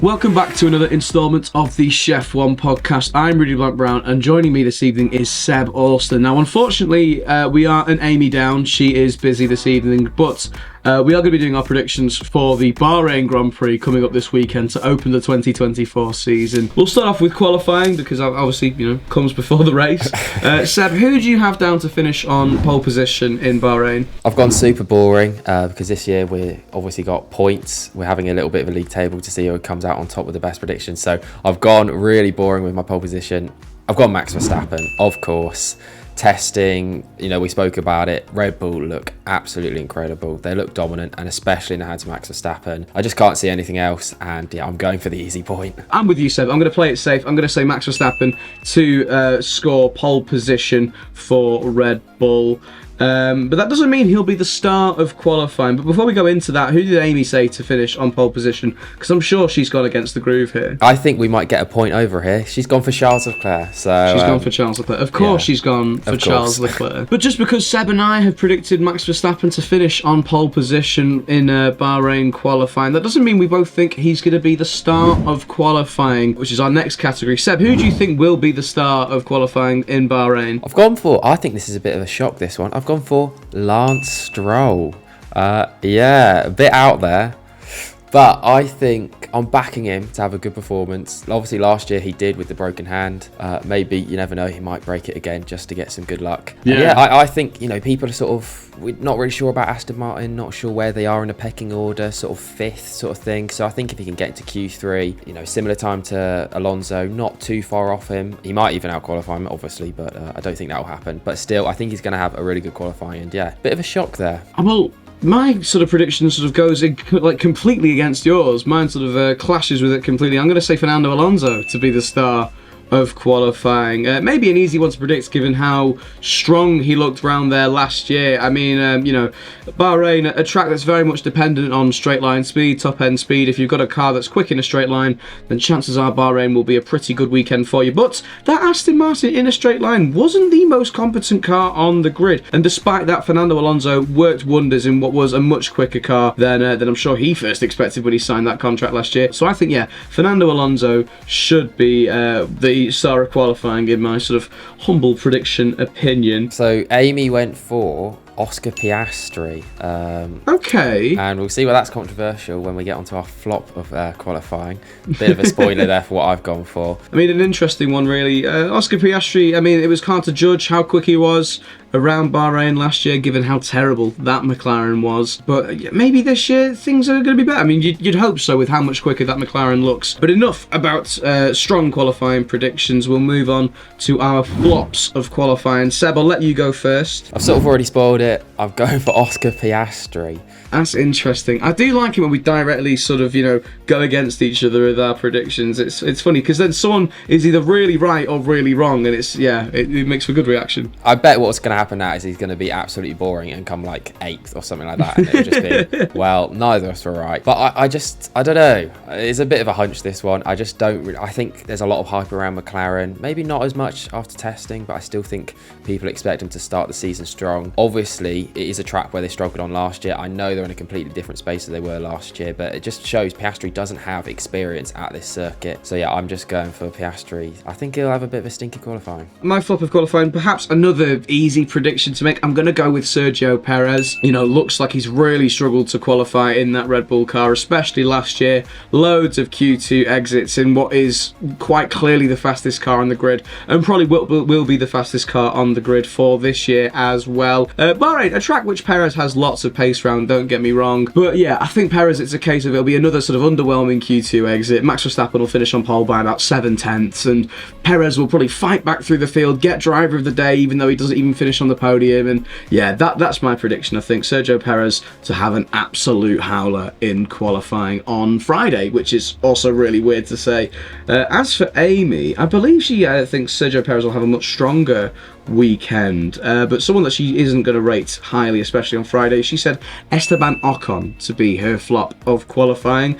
Welcome back to another instalment of the Chef One podcast. I'm Rudy Black-Brown, and joining me this evening is Seb Alston. Now, unfortunately, we aren't Amy down. She is busy this evening, but we are going to be doing our predictions for the Bahrain Grand Prix coming up this weekend to open the 2024 season. We'll start off with qualifying because obviously, comes before the race. Seb, who do you have down to finish on pole position in Bahrain? I've gone super boring because this year we've obviously got points. We're having a little bit of a league table to see who comes out on top with the best predictions. So I've gone really boring with my pole position. I've gone Max Verstappen, of course. Testing, we spoke about it. Red Bull look absolutely incredible. They look dominant, and especially in the hands of Max Verstappen. I just can't see anything else, and I'm going for the easy point. I'm with you, Seb. I'm going to play it safe. I'm going to say Max Verstappen to score pole position for Red Bull. But that doesn't mean he'll be the star of qualifying. But before we go into that, who did Amy say to finish on pole position? Because I'm sure she's gone against the groove here. I think we might get a point over here. She's gone for Charles Leclerc. So she's gone for Charles Leclerc. Of course, she's gone for Charles Leclerc. But just because Seb and I have predicted Max Verstappen to finish on pole position in Bahrain qualifying, that doesn't mean we both think he's going to be the star of qualifying, which is our next category. Seb, who do you think will be the star of qualifying in Bahrain? I think this is a bit of a shock, this one. I've gone for Lance Stroll. A bit out there, but I think I'm backing him to have a good performance. Obviously last year he did with the broken hand. Maybe, you never know, he might break it again just to get some good luck. I think people are we're not really sure about Aston Martin, not sure where they are in a pecking order, sort of fifth sort of thing. So I think if he can get into Q3, similar time to Alonso, not too far off him. He might even out-qualify him, obviously, but I don't think that will happen. But still, I think he's going to have a really good qualifying, and bit of a shock there. Well, my sort of prediction sort of goes completely against yours. Mine sort of clashes with it completely. I'm going to say Fernando Alonso to be the star of qualifying. Maybe an easy one to predict given how strong he looked around there last year. I mean, Bahrain, a track that's very much dependent on straight line speed, top end speed. If you've got a car that's quick in a straight line, then chances are Bahrain will be a pretty good weekend for you. But that Aston Martin in a straight line wasn't the most competent car on the grid. And despite that, Fernando Alonso worked wonders in what was a much quicker car than I'm sure he first expected when he signed that contract last year. So I think, Fernando Alonso should be the star of qualifying in my sort of humble prediction opinion. So Amy went for Oscar Piastri. Okay. And we'll see why that's controversial when we get onto our flop of qualifying. Bit of a spoiler there for what I've gone for. I mean, an interesting one, really. Oscar Piastri, it was hard to judge how quick he was around Bahrain last year, given how terrible that McLaren was. But maybe this year things are going to be better. I mean, you'd hope so with how much quicker that McLaren looks. But enough about strong qualifying predictions. We'll move on to our flops of qualifying. Seb, I'll let you go first. I've sort of already spoiled it. I'm going for Oscar Piastri. That's interesting. I do like it when we directly sort of, go against each other with our predictions. It's funny because then someone is either really right or really wrong, and it makes for good reaction. I bet what's going to happen now is he's going to be absolutely boring and come like 8th or something like that, and it'll just be, well, neither of us were right. But I don't know. It's a bit of a hunch, this one. I just don't really, I think there's a lot of hype around McLaren. Maybe not as much after testing, but I still think people expect him to start the season strong. Obviously, it is a track where they struggled on last year. I know they're in a completely different space than they were last year, but it just shows Piastri doesn't have experience at this circuit. So I'm just going for Piastri. I think he'll have a bit of a stinky qualifying. My flop of qualifying, perhaps another easy prediction to make. I'm going to go with Sergio Perez. Looks like he's really struggled to qualify in that Red Bull car, especially last year. Loads of Q2 exits in what is quite clearly the fastest car on the grid, and probably will be the fastest car on the grid for this year as well. Bahrain, a track which Perez has lots of pace round, don't get me wrong. But I think Perez, it's a case of it'll be another sort of underwhelming Q2 exit. Max Verstappen will finish on pole by about 7/10, and Perez will probably fight back through the field, get driver of the day, even though he doesn't even finish on the podium. And that's my prediction. I think Sergio Perez to have an absolute howler in qualifying on Friday, which is also really weird to say. As for Amy, I believe she thinks Sergio Perez will have a much stronger weekend, but someone that she isn't going to rate highly, especially on Friday, she said Esteban Ocon to be her flop of qualifying,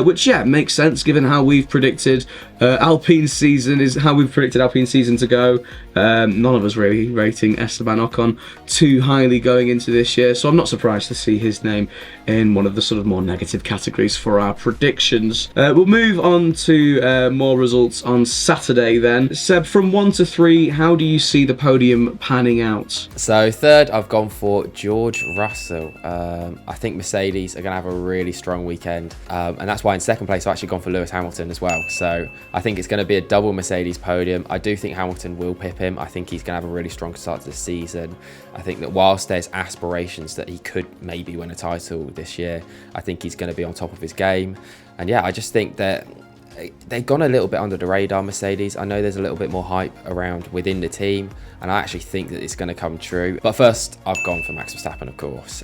which makes sense given how we've predicted Alpine season to go. None of us really rating Esteban Ocon too highly going into this year, so I'm not surprised to see his name in one of the sort of more negative categories for our predictions. We'll move on to more results on Saturday then. Seb, from 1 to 3, how do you see the podium panning out? So third, I've gone for George Russell. I think Mercedes are going to have a really strong weekend, and that's why in second place I've actually gone for Lewis Hamilton as well. So I think it's going to be a double Mercedes podium. I do think Hamilton will pip him. I think he's going to have a really strong start to the season. I think that whilst there's aspirations that he could maybe win a title this year, I think he's going to be on top of his game. And yeah, I just think that they've gone a little bit under the radar, Mercedes. I know there's a little bit more hype around within the team, and I actually think that it's going to come true. But first, I've gone for Max Verstappen, of course.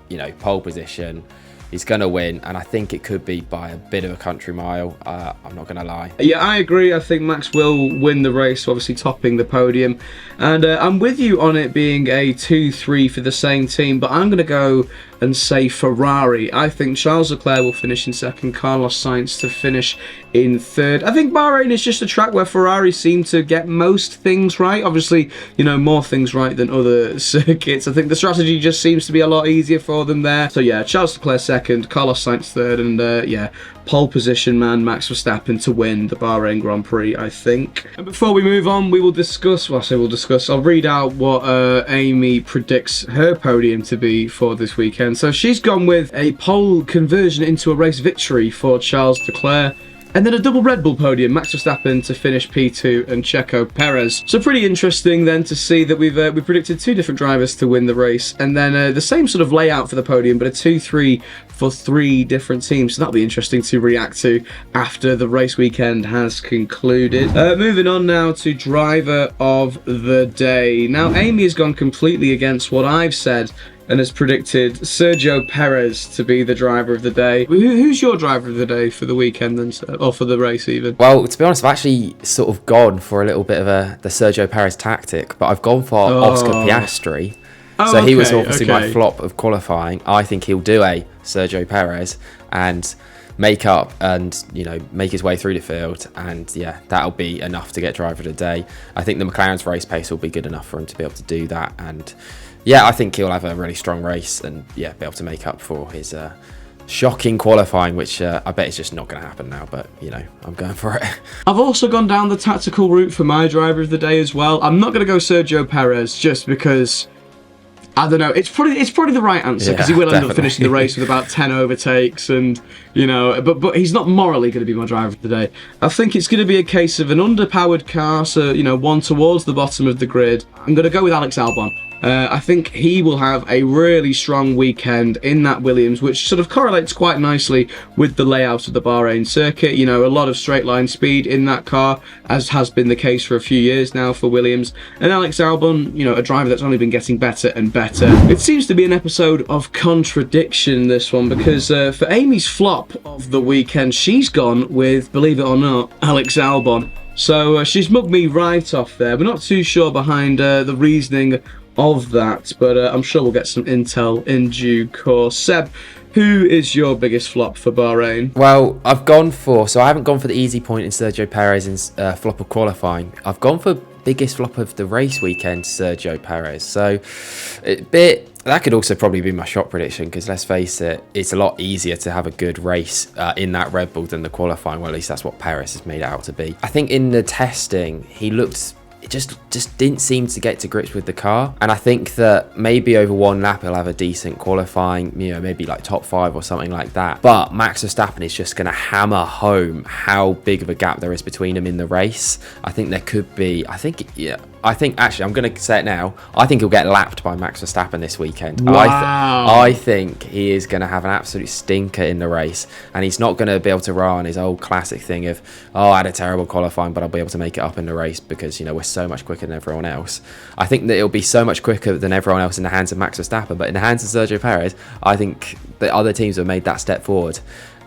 You know, pole position. He's going to win, and I think it could be by a bit of a country mile. I'm not going to lie. Yeah, I agree. I think Max will win the race, obviously topping the podium. And I'm with you on it being a 2-3 for the same team, but I'm going to go and say Ferrari. I think Charles Leclerc will finish in second, Carlos Sainz to finish in third. I think Bahrain is just a track where Ferrari seem to get most things right. Obviously, you know, more things right than other circuits. I think the strategy just seems to be a lot easier for them there. So yeah, Charles Leclerc second, Carlos Sainz third, and yeah, pole position man Max Verstappen to win the Bahrain Grand Prix, I think. And before we move on, we will discuss, well, I say we'll discuss, I'll read out what Amy predicts her podium to be for this weekend. So she's gone with a pole conversion into a race victory for Charles Leclerc, and then a double Red Bull podium, Max Verstappen to finish P2 and Checo Perez. So pretty interesting then to see that we predicted two different drivers to win the race, and then the same sort of layout for the podium, but a 2-3 for 3 different teams. So that'll be interesting to react to after the race weekend has concluded. Moving on now to driver of the day. Now Amy has gone completely against what I've said and has predicted Sergio Perez to be the driver of the day. Who's your driver of the day for the weekend then, or for the race even? Well, to be honest, I've actually sort of gone for a little bit of the Sergio Perez tactic, but I've gone for Oscar Piastri. So he was obviously my flop of qualifying. I think he'll do a Sergio Perez and make up and, you know, make his way through the field, and yeah, that'll be enough to get driver of the day. I think the McLaren's race pace will be good enough for him to be able to do that, and yeah, I think he'll have a really strong race and yeah, be able to make up for his shocking qualifying, which I bet is just not going to happen now, but you know, I'm going for it. I've also gone down the tactical route for my driver of the day as well. I'm not going to go Sergio Perez just because, I don't know, it's probably the right answer, because he will end up finishing the race with about 10 overtakes, and you know, but he's not morally going to be my driver of the day. I think it's going to be a case of an underpowered car, so you know, one towards the bottom of the grid. I'm going to go with Alex Albon. I think he will have a really strong weekend in that Williams, which sort of correlates quite nicely with the layout of the Bahrain circuit. You know, a lot of straight line speed in that car, as has been the case for a few years now for Williams. And Alex Albon, you know, a driver that's only been getting better and better. It seems to be an episode of contradiction, this one, because for Amy's flop of the weekend, she's gone with, believe it or not, Alex Albon. So she's mugged me right off there. We're not too sure behind the reasoning of that, but I'm sure we'll get some intel in due course. Seb, who is your biggest flop for Bahrain? Well, I've gone for, so I haven't gone for the easy point in Sergio Perez's flop of qualifying. I've gone for biggest flop of the race weekend, Sergio Perez. So that could also probably be my shot prediction, because let's face it, it's a lot easier to have a good race in that Red Bull than the qualifying. Well, at least that's what Perez has made it out to be. I think in the testing, he looked, it just didn't seem to get to grips with the car, and I think that maybe over one lap he'll have a decent qualifying, you know, maybe like top 5 or something like that. But Max Verstappen is just going to hammer home how big of a gap there is between them in the race. I think there could be, I think actually, I'm going to say it now, I think he'll get lapped by Max Verstappen this weekend. Wow. I think he is going to have an absolute stinker in the race, and he's not going to be able to rely on his old classic thing of, oh, I had a terrible qualifying, but I'll be able to make it up in the race because, you know, we're so much quicker than everyone else. I think that it'll be so much quicker than everyone else in the hands of Max Verstappen, but in the hands of Sergio Perez, I think the other teams have made that step forward.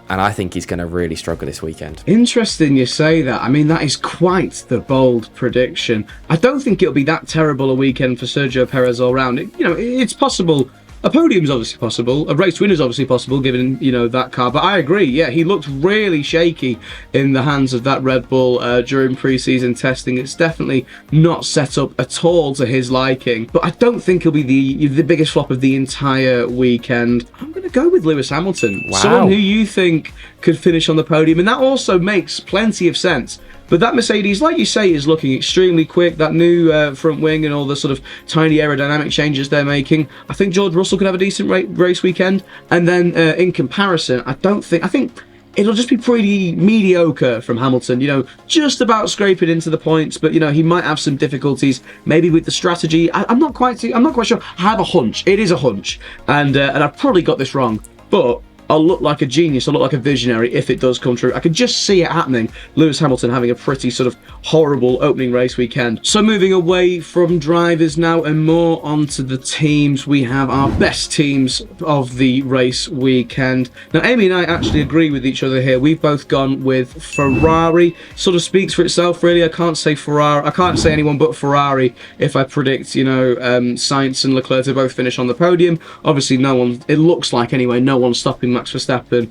And I think he's going to really struggle this weekend. Interesting you say that. I mean, that is quite the bold prediction. I don't think it'll be that terrible a weekend for Sergio Perez all round. You know, it's possible a podium is obviously possible. A race win is obviously possible, given, you know, that car. But I agree, yeah, he looked really shaky in the hands of that Red Bull during pre-season testing. It's definitely not set up at all to his liking. But I don't think he'll be the biggest flop of the entire weekend. I'm going to go with Lewis Hamilton. Wow. Someone who you think could finish on the podium. And that also makes plenty of sense. But that Mercedes, like you say, is looking extremely quick. That new front wing and all the sort of tiny aerodynamic changes they're making. I think George Russell could have a decent race weekend. And then in comparison, I think it'll just be pretty mediocre from Hamilton. You know, just about scraping into the points. But, you know, he might have some difficulties, maybe with the strategy. I'm not quite sure. I have a hunch. It is a hunch. And I've probably got this wrong. But I'll look like a genius, I'll look like a visionary if it does come true. I can just see it happening. Lewis Hamilton having a pretty sort of horrible opening race weekend. So moving away from drivers now and more onto the teams, we have our best teams of the race weekend. Now, Amy and I actually agree with each other here. We've both gone with Ferrari. Sort of speaks for itself, really. I can't say Ferrari. I can't say anyone but Ferrari if I predict, you know, Sainz and Leclerc to both finish on the podium. Obviously, no one, it looks like anyway, no one's stopping Max Verstappen,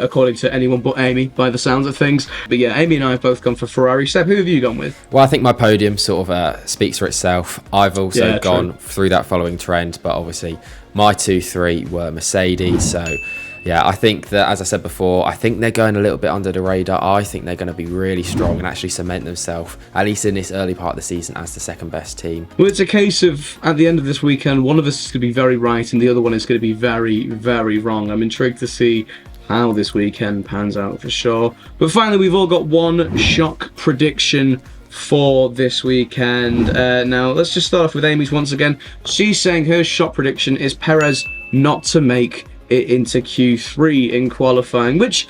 according to anyone but Amy, by the sounds of things. But yeah, Amy and I have both gone for Ferrari. Seb, who have you gone with? Well, I think my podium sort of speaks for itself. I've also gone through that following trend, but obviously my 2-3 were Mercedes. So yeah, I think that, as I said before, I think they're going a little bit under the radar. I think they're going to be really strong and actually cement themselves, at least in this early part of the season, as the second best team. Well, it's a case of, at the end of this weekend, one of us is going to be very right and the other one is going to be very, very wrong. I'm intrigued to see how this weekend pans out for sure. But finally, we've all got one shock prediction for this weekend. Now, let's just start off with Amy's once again. She's saying her shock prediction is Perez not to make it into Q3 in qualifying, which,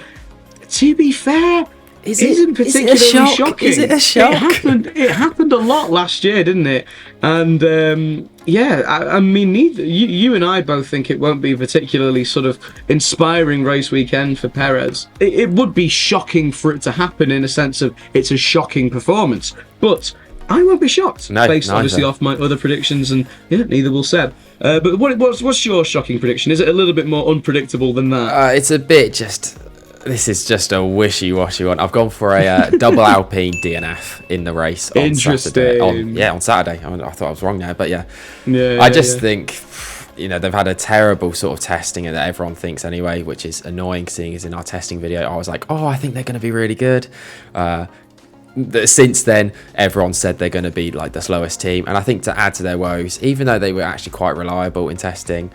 to be fair, isn't particularly shocking. Is it a shock? It happened a lot last year, didn't it? And yeah, I mean, neither you and I both think it won't be a particularly sort of inspiring race weekend for Perez. It would be shocking for it to happen in a sense of it's a shocking performance, but I won't be shocked, based obviously off my other predictions, and yeah, neither will Seb. But what's your shocking prediction? Is it a little bit more unpredictable than that? It's a bit just... This is just a wishy-washy one. I've gone for a double Alpine DNF in the race on Saturday. On Saturday. I thought I was wrong there, but yeah. I just think, you know, they've had a terrible sort of testing that everyone thinks anyway, which is annoying, seeing as in our testing video, I was like, oh, I think they're going to be really good. Since then, everyone said they're going to be like the slowest team, and I think to add to their woes, even though they were actually quite reliable in testing,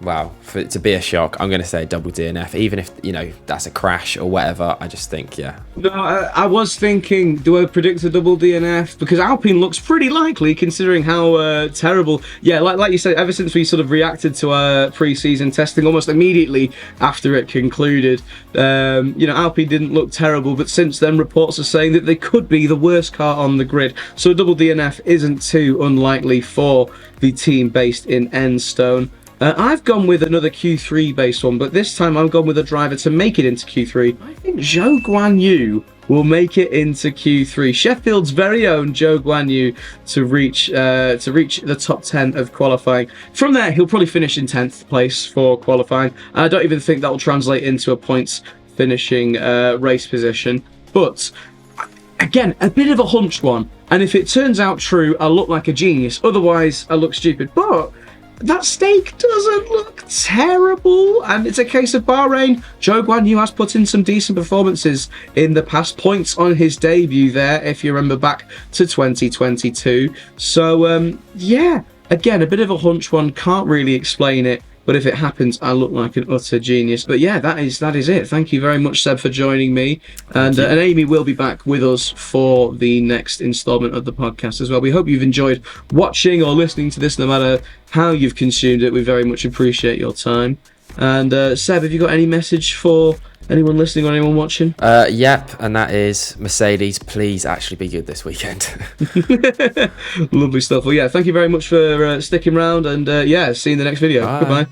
wow, for it to be a shock, I'm going to say double DNF, even if, you know, that's a crash or whatever. I just think, yeah. No, I was thinking, do I predict a double DNF? Because Alpine looks pretty likely, considering how terrible. Yeah, like you said, ever since we sort of reacted to our pre-season testing almost immediately after it concluded, you know, Alpine didn't look terrible, but since then reports are saying that they could be the worst car on the grid. So a double DNF isn't too unlikely for the team based in Enstone. I've gone with another Q3 based one, but this time I've gone with a driver to make it into Q3. I think Zhou Guanyu will make it into Q3. Sheffield's very own Zhou Guanyu to reach the top 10 of qualifying. From there, he'll probably finish in 10th place for qualifying. I don't even think that will translate into a points finishing race position. But again, a bit of a hunched one. And if it turns out true, I'll look like a genius. Otherwise, I look stupid. But that stake doesn't look terrible, and it's a case of Bahrain. Zhou Guanyu has put in some decent performances in the past, points on his debut there, if you remember back to 2022. So, yeah, again, a bit of a hunch one, can't really explain it. But if it happens, I look like an utter genius. But yeah, that is it. Thank you very much, Seb, for joining me. And Amy will be back with us for the next instalment of the podcast as well. We hope you've enjoyed watching or listening to this, no matter how you've consumed it. We very much appreciate your time. And Seb, have you got any message for anyone listening or anyone watching? Yep, and that is Mercedes, please actually be good this weekend. Lovely stuff. Well, yeah, thank you very much for sticking around, and yeah, see you in the next video. Bye. Goodbye.